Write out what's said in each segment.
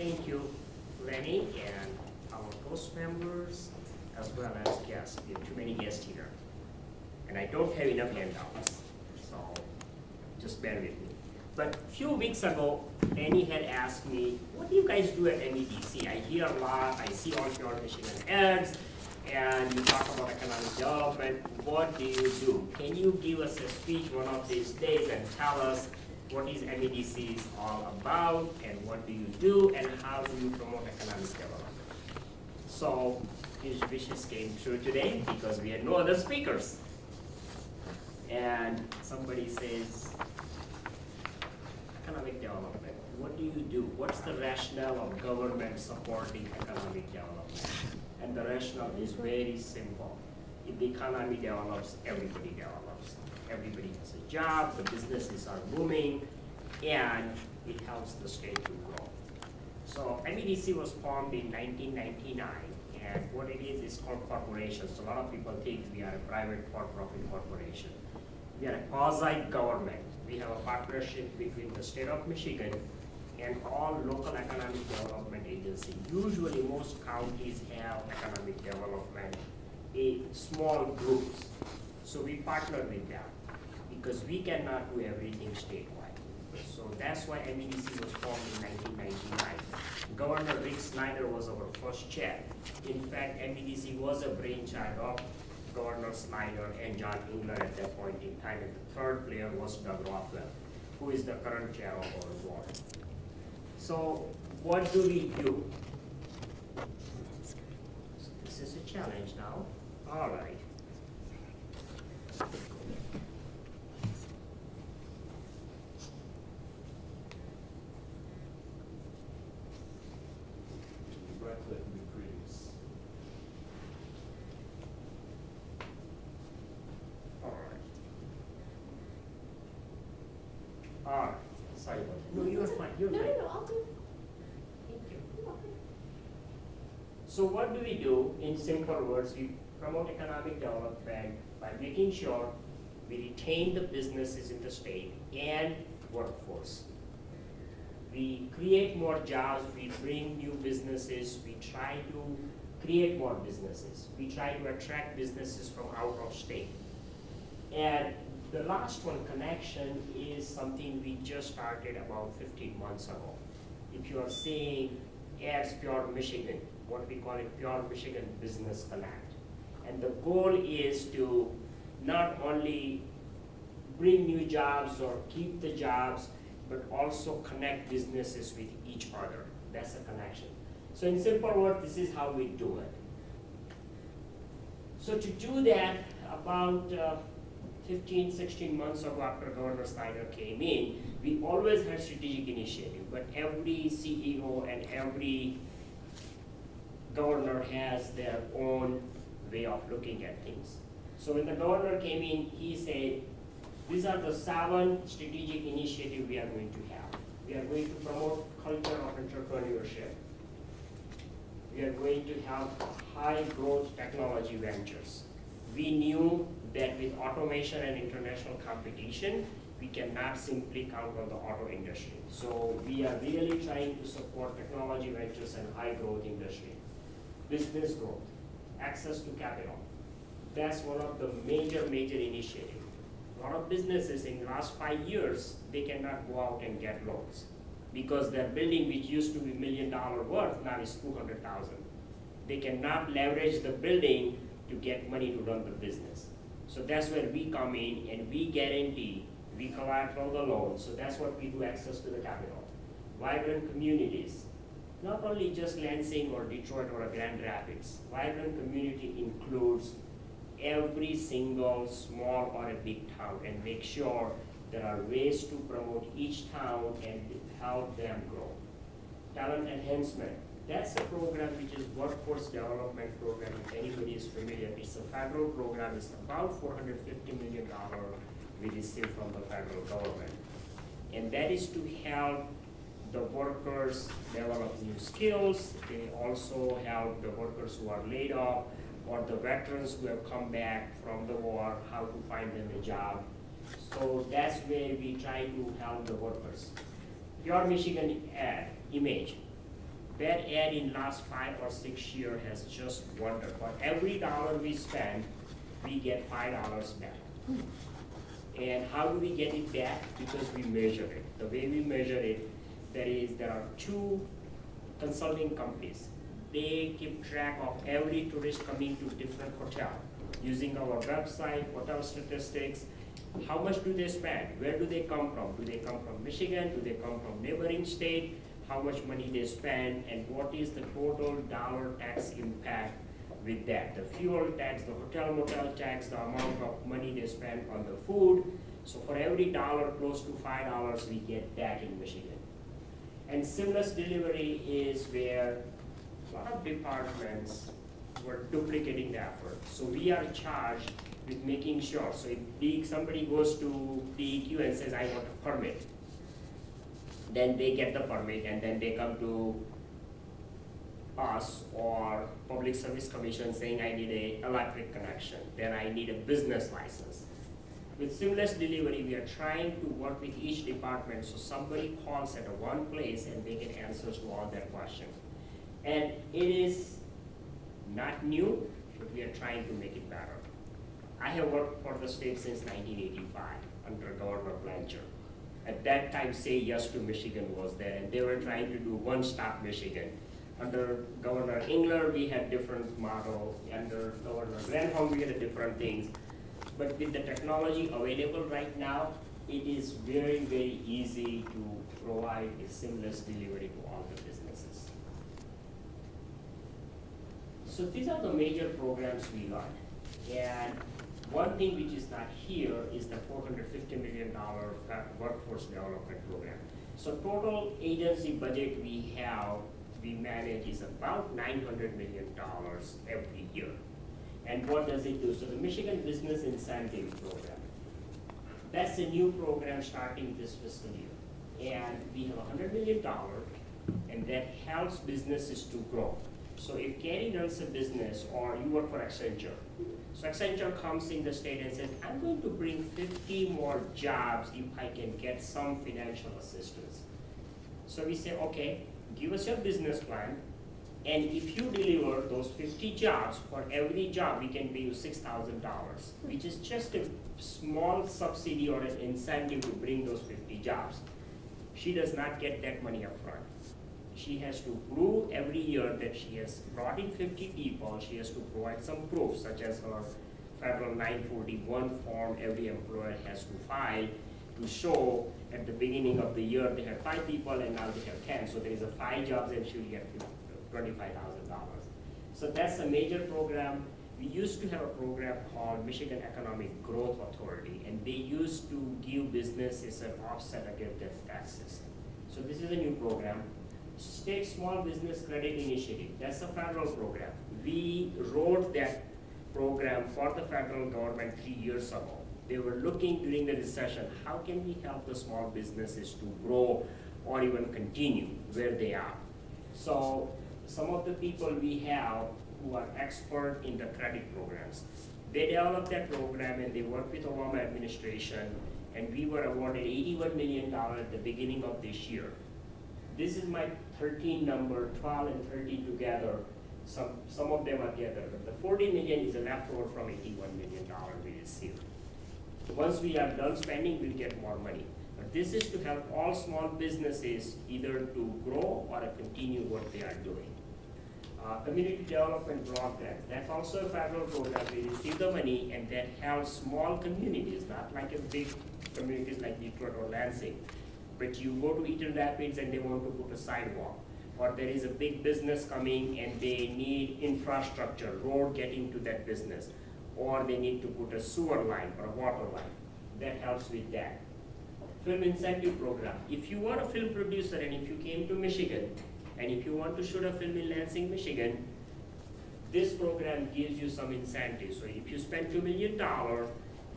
Thank you, Lenny, and our host members, as well as guests. We have too many guests here. And I don't have enough handouts, so just bear with me. But a few weeks ago, Lenny had asked me, what do you guys do at MEDC? I hear a lot, I see all your Michigan ads, and you talk about economic development. What do you do? Can you give us a speech one of these days and tell us what is MEDC is all about, and what do you do, and how do you promote economic development? So his wishes came true today because we had no other speakers. And somebody says, economic development, what do you do? What's the rationale of government supporting economic development? And the rationale is very simple. If the economy develops, everybody develops. Everybody has a job, the businesses are booming, and it helps the state to grow. So MEDC was formed in 1999, and what it is called corporations. A lot of people think we are a private for-profit corporation. We are a quasi-government. We have a partnership between the state of Michigan and all local economic development agencies. Usually most counties have economic development in small groups. So we partner with them because we cannot do everything statewide. So that's why MEDC was formed in 1999. Governor Rick Snyder was our first chair. In fact, MEDC was a brainchild of Governor Snyder and John Engler at that point in time, and the third player was Doug Rothwell, who is the current chair of our board. So what do we do? So this is a challenge now. All right. Sorry about that. No, you're fine. You're fine. No, I'll do it. Thank you. You're welcome. So what do we do? In simple words, we promote economic development by making sure we retain the businesses in the state and workforce. We create more jobs, we bring new businesses, we try to create more businesses. We try to attract businesses from out of state. And the last one, connection, is something we just started about 15 months ago. If you are seeing ads Pure Michigan, what we call it Pure Michigan Business Connect. And the goal is to not only bring new jobs or keep the jobs, but also connect businesses with each other. That's a connection. So in simple words, this is how we do it. So to do that, about 15, 16 months ago after Governor Snyder came in, we always had strategic initiative, but every CEO and every governor has their own way of looking at things. So when the governor came in, he said, these are the 7 strategic initiatives we are going to have. We are going to promote culture of entrepreneurship. We are going to have high growth technology ventures. We knew that with automation and international competition, we cannot simply count on the auto industry. So we are really trying to support technology ventures and high growth industry. Business growth, access to capital. That's one of the major initiatives. A lot of businesses in the last 5 years, they cannot go out and get loans because their building, which used to be $1 million worth, now is $200,000. They cannot leverage the building to get money to run the business. So that's where we come in and we guarantee, we collateral the loan. So that's what we do, access to the capital. Vibrant communities, not only just Lansing or Detroit or Grand Rapids. Vibrant community includes every single small or a big town, and make sure there are ways to promote each town and help them grow. Talent enhancement, that's a program which is workforce development program. If anybody is familiar, it's a federal program. It's about $450 million we receive from the federal government. And that is to help the workers develop new skills. They also help the workers who are laid off or the veterans who have come back from the war, how to find them a job. So that's where we try to help the workers. Pure Michigan image. That ad in last 5 or 6 years has just wondered. For every dollar we spend, we get $5 back. And how do we get it back? Because we measure it. The way we measure it, there are 2 consulting companies. They keep track of every tourist coming to different hotel using our website, hotel statistics. How much do they spend? Where do they come from? Do they come from Michigan? Do they come from neighboring state? How much money they spend, and what is the total dollar tax impact with that? The fuel tax, the hotel motel tax, the amount of money they spend on the food. So for every dollar, close to $5, we get that in Michigan. And seamless delivery is where a lot of departments were duplicating the effort. So we are charged with making sure. So if somebody goes to DEQ and says, I want a permit, then they get the permit and then they come to us or Public Service Commission saying I need an electric connection, then I need a business license. With seamless delivery, we are trying to work with each department so somebody calls at one place and they get answers to all their questions. And it is not new, but we are trying to make it better. I have worked for the state since 1985 under Governor Blanchard. At that time, Say Yes to Michigan was there, and they were trying to do one-stop Michigan. Under Governor Engler, we had different model. Under Governor Granholm, we had different things. But with the technology available right now, it is very, very easy to provide a seamless delivery to all the businesses. So these are the major programs we got. And one thing which is not here is the $450 million workforce development program. So total agency budget we manage is about $900 million every year. And what does it do? So the Michigan Business Incentive Program, that's a new program starting this fiscal year. And we have $100 million, and that helps businesses to grow. So if Gary runs a business, or you work for Accenture, so Accenture comes in the state and says, I'm going to bring 50 more jobs if I can get some financial assistance. So we say, okay, give us your business plan, and if you deliver those 50 jobs, for every job we can pay you $6,000, which is just a small subsidy or an incentive to bring those 50 jobs. She does not get that money up front. She has to prove every year that she has brought in 50 people. She has to provide some proof, such as her federal 941 form every employer has to file to show at the beginning of the year they had 5 people and now they have 10. So there is a 5 jobs and she'll get $25,000. So that's a major program. We used to have a program called Michigan Economic Growth Authority, and they used to give businesses an offset against their taxes. So this is a new program. State Small Business Credit Initiative, that's a federal program. We wrote that program for the federal government 3 years ago. They were looking during the recession, how can we help the small businesses to grow or even continue where they are? So some of the people we have who are expert in the credit programs, they developed that program and they worked with Obama administration, and we were awarded $81 million at the beginning of this year. This is my 13 number, 12 and 13 together. Some of them are together, but the 40 million is a leftover from $81 million we received. Once we are done spending, we'll get more money. But this is to help all small businesses either to grow or to continue what they are doing. Community Development Block Grants, that's also a federal program. We receive the money, and that helps small communities, not like a big communities like Detroit or Lansing. But you go to Eaton Rapids and they want to put a sidewalk, or there is a big business coming and they need infrastructure, road getting to that business, or they need to put a sewer line or a water line. That helps with that. Film Incentive Program. If you are a film producer and if you came to Michigan, and if you want to shoot a film in Lansing, Michigan, this program gives you some incentive. So if you spend $2 million,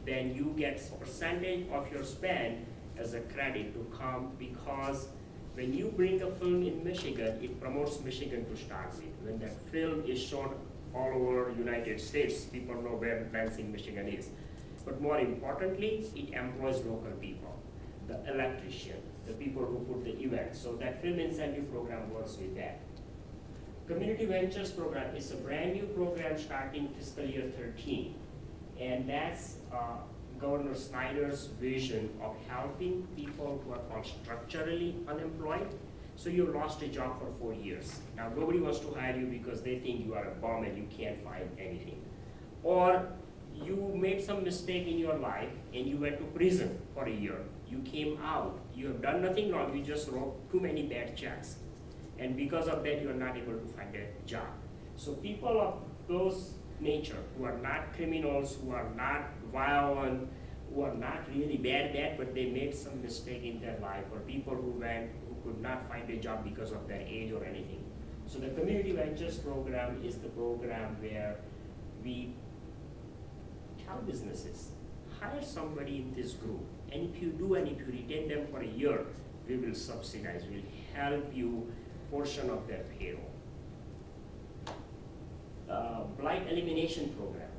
then you get a percentage of your spend as a credit to come, because when you bring a film in Michigan, it promotes Michigan to start with. When that film is shown all over United States, people know where Lansing, Michigan is. But more importantly, it employs local people, the electrician, the people who put the event. So that film incentive program works with that. Community Ventures program is a brand new program starting fiscal year 13. And that's Governor Snyder's vision of helping people who are structurally unemployed. So you lost a job for 4 years. Now nobody wants to hire you because they think you are a bum and you can't find anything. Or you made some mistake in your life and you went to prison for a year. You came out, you have done nothing wrong, you just wrote too many bad checks. And because of that, you are not able to find a job. So people of those nature, who are not criminals, who are not violent, who are not really bad, but they made some mistake in their life, or people who could not find a job because of their age or anything. So the Community Ventures program is the program where we tell businesses, hire somebody in this group, and if you do and if you retain them for a year, we will subsidize, we'll help you portion of their payroll. Blight elimination program.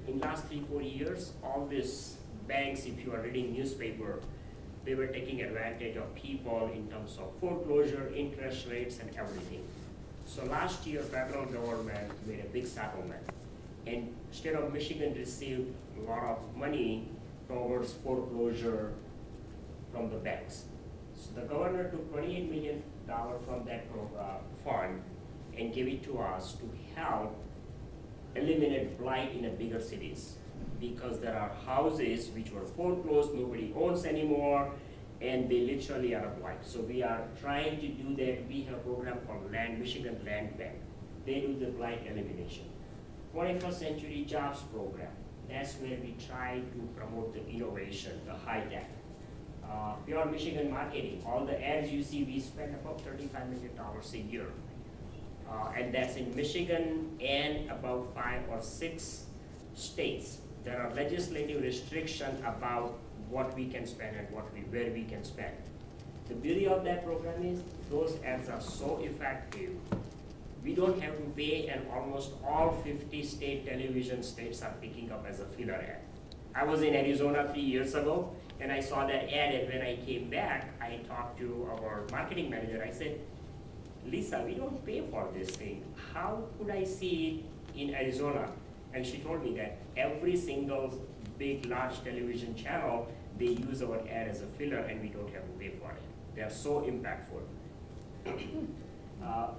In last 3-4 years, all these banks, if you are reading newspaper, they were taking advantage of people in terms of foreclosure, interest rates, and everything. So last year, federal government made a big settlement, and state of Michigan received a lot of money towards foreclosure from the banks. So the governor took $28 million from that fund and gave it to us to help eliminate blight in the bigger cities, because there are houses which were foreclosed, nobody owns anymore, and they literally are a blight. So we are trying to do that. We have a program called Michigan Land Bank. They do the blight elimination. 21st Century Jobs Program. That's where we try to promote the innovation, the high tech. Pure Michigan marketing. All the ads you see, we spend about $35 million a year. And that's in Michigan and about 5 or 6 states. There are legislative restrictions about what we can spend and where we can spend. The beauty of that program is those ads are so effective. We don't have to pay, and almost all 50 state television states are picking up as a filler ad. I was in Arizona 3 years ago, and I saw that ad, and when I came back, I talked to our marketing manager. I said, Lisa, we don't pay for this thing. How could I see it in Arizona? And she told me that every single big, large television channel, they use our ad as a filler, and we don't have to pay for it. They are so impactful.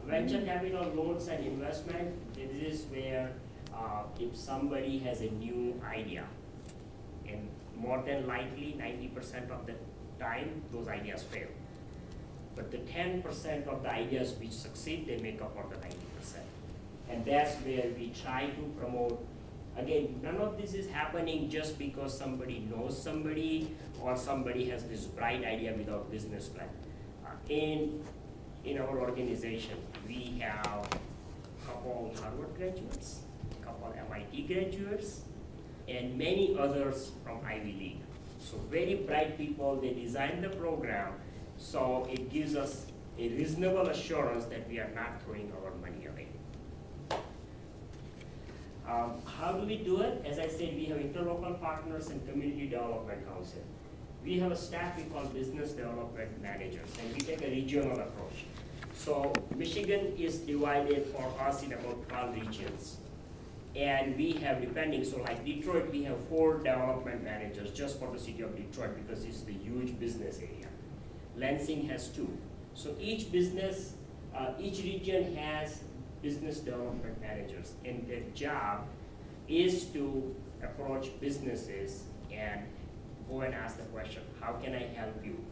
Venture capital loans and investment, this is where if somebody has a new idea, and more than likely 90% of the time those ideas fail. But the 10% of the ideas which succeed, they make up for the 90%. And that's where we try to promote. Again, none of this is happening just because somebody knows somebody or somebody has this bright idea without business plan. In our organization, we have a couple Harvard graduates, a couple MIT graduates, and many others from Ivy League. So very bright people, they design the program, so it gives us a reasonable assurance that we are not throwing our money away. How do we do it? As I said, we have interlocal partners and community development council. We have a staff we call business development managers, and we take a regional approach. So Michigan is divided for us in about 12 regions. And we have, depending, so like Detroit, we have 4 development managers just for the city of Detroit because it's the huge business area. Lansing has 2. So each business, each region has business development managers, and their job is to approach businesses and go and ask the question, how can I help you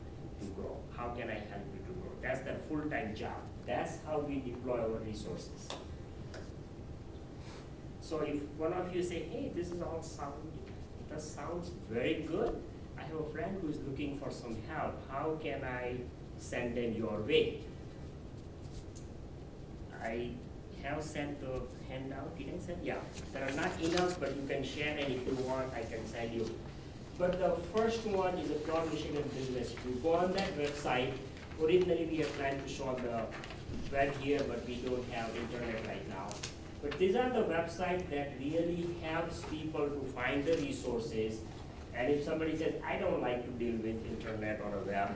to grow? How can I help you to grow? That's their full-time job. That's how we deploy our resources. So if one of you say, hey, this is all that sounds very good. I have a friend who is looking for some help. How can I send them your way? I have sent the handout. Did I send? Yeah. There are not enough, but you can share, and if you want, I can send you. But the first one is a pure Michigan business. If you go on that website, originally we had planned to show the web here, but we don't have internet right now. But these are the websites that really helps people to find the resources. And if somebody says, I don't like to deal with internet or a web,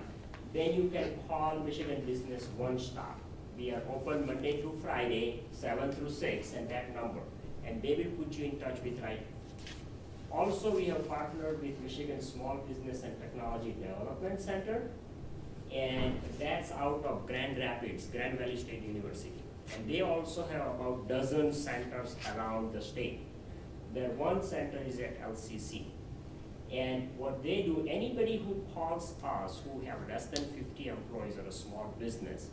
then you can call Michigan Business One Stop. We are open Monday through Friday, 7 through 6, and that number. And they will put you in touch with right. Also, we have partnered with Michigan Small Business and Technology Development Center, and that's out of Grand Rapids, Grand Valley State University. And they also have about dozen centers around the state. Their one center is at LCC. And what they do, anybody who calls us who have less than 50 employees or a small business,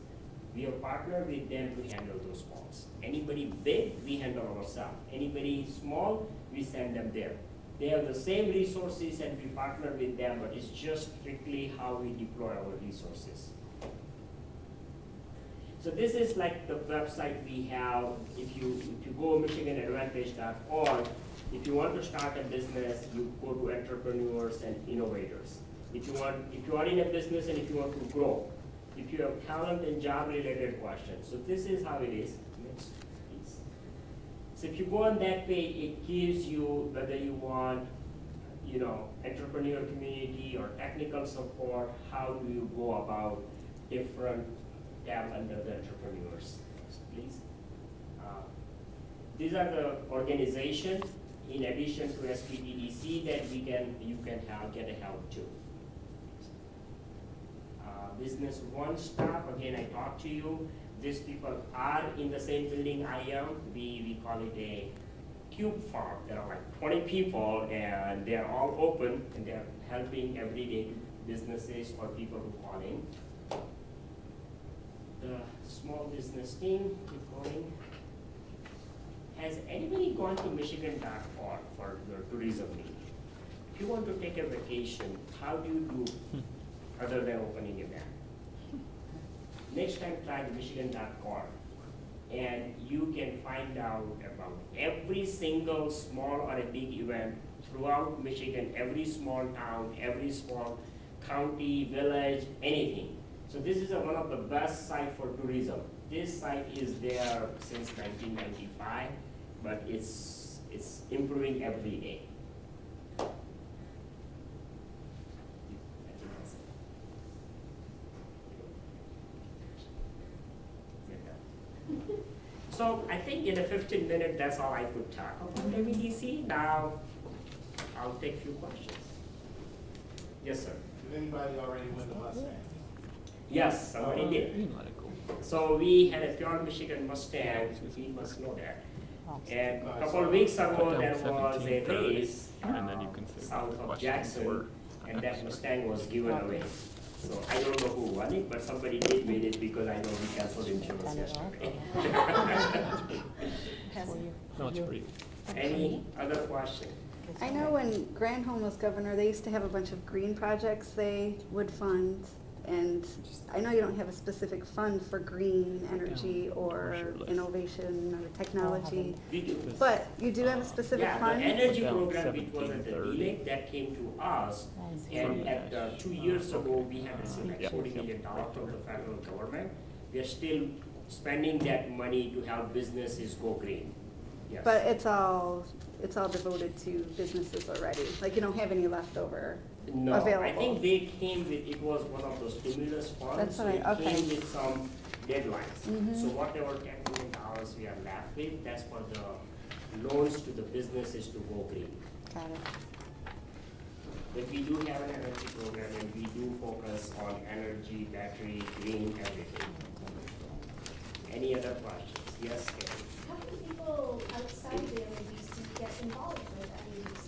we have partnered with them to handle those calls. Anybody big, we handle ourselves. Anybody small, we send them there. They have the same resources and we partner with them, but it's just strictly how we deploy our resources. So this is like the website we have. If you go michiganadvantage.org, if you want to start a business, you go to entrepreneurs and innovators. If you are in a business and if you want to grow, if you have talent and job related questions. So this is how it is. Next, please. So if you go on that page, it gives you whether you want, entrepreneur community or technical support, how do you go about different tab under the entrepreneurs. So please. These are the organizations in addition to SPTDC that you can get a help too. Business One Stop, again I talked to you. These people are in the same building I am. We call it a cube farm. There are like 20 people and they are all open and they are helping everyday businesses or people who call in. The small business team, keep going. Has anybody gone to Michigan.org for your tourism need? If you want to take a vacation, how do you do other than opening a map? Next time try the Michigan.org and you can find out about every single small or a big event throughout Michigan, every small town, every small county, village, anything. So this is one of the best sites for tourism. This site is there since 1995, but it's improving every day. So I think in a 15 minutes, that's all I could talk about MEDC. Now, I'll take a few questions. Yes, sir. Did anybody already win the Mustang? Yes, somebody did. So we had a pure Michigan Mustang, we must know that. And a couple of weeks ago, there was a race south of Jackson, and that Mustang was given away. So I don't know who won it, but somebody did win it because I know we canceled insurance yesterday. No, it's free. Any other question? I know when Granholm was governor, they used to have a bunch of green projects they would fund. And I know you don't have a specific fund for green energy or innovation or technology, We do. but you do have a specific Yeah, the fund? energy program, which was at the DLEC, that came to us, and at 2 years ago, we had received like $40 million from the federal government. We are still spending that money to help businesses go green. Yes. But it's all devoted to businesses already, like you don't have any leftover No, available? I think they came with, it was one of those stimulus funds. That's so what it okay. came with some deadlines. Mhm. So whatever $10 million we are left with, that's for the loans to the businesses to go green. Got it. But we do have an energy program and we do focus on energy, battery, green, everything. Any other questions? Yes, Karen? How many people outside the MEDC get involved with MEDC?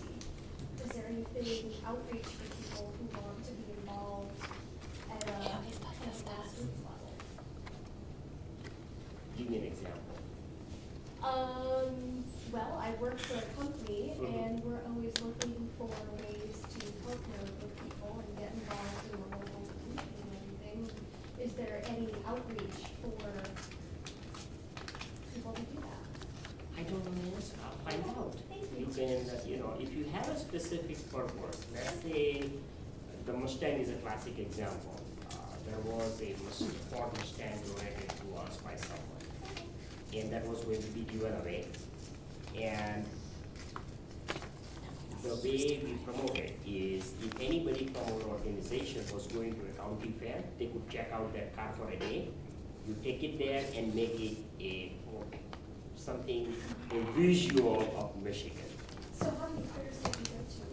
Is there anything outreach for people who want to be involved at a grassroots level? Give me an example. Well, I work for a company and we're always looking for ways to partner with people and get involved in the local community and everything. Is there any outreach for people to do that? I don't know the answer. I'll find out. Thank You you. can, if you have a specific purpose, let's say the Mustang is a classic example. There was a Ford Mustang donated to us by someone, and that was going to be given away. And the way we promote it is if anybody from our organization was going to a county fair, they could check out that car for a day, You take it there and make it something, a visual of Michigan. So how many critters did you get to?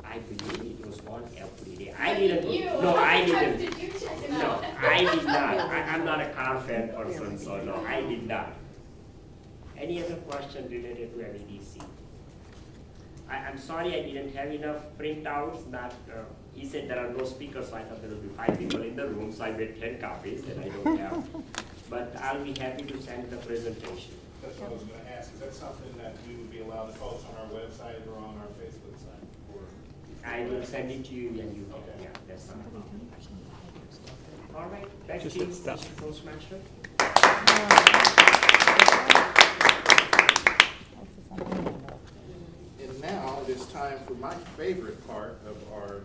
I believe it was one every day. I didn't. You, No, how I many times didn't. did you check it No, out? I did not. I'm not a car fan person, so no, I did not. Any other question related to LEDC? I'm sorry I didn't have enough printouts. He said there are no speakers, so I thought there would be 5 people in the room, so I made 10 copies that I don't have. But I'll be happy to send the presentation. That's what I was gonna ask, is that something that we would be allowed to post on our website or on our Facebook site? Or I will send it to you and you can, Okay. yeah, that's not a problem. All right, back to you, Mr. Postmaster. And now it is time for my favorite part of our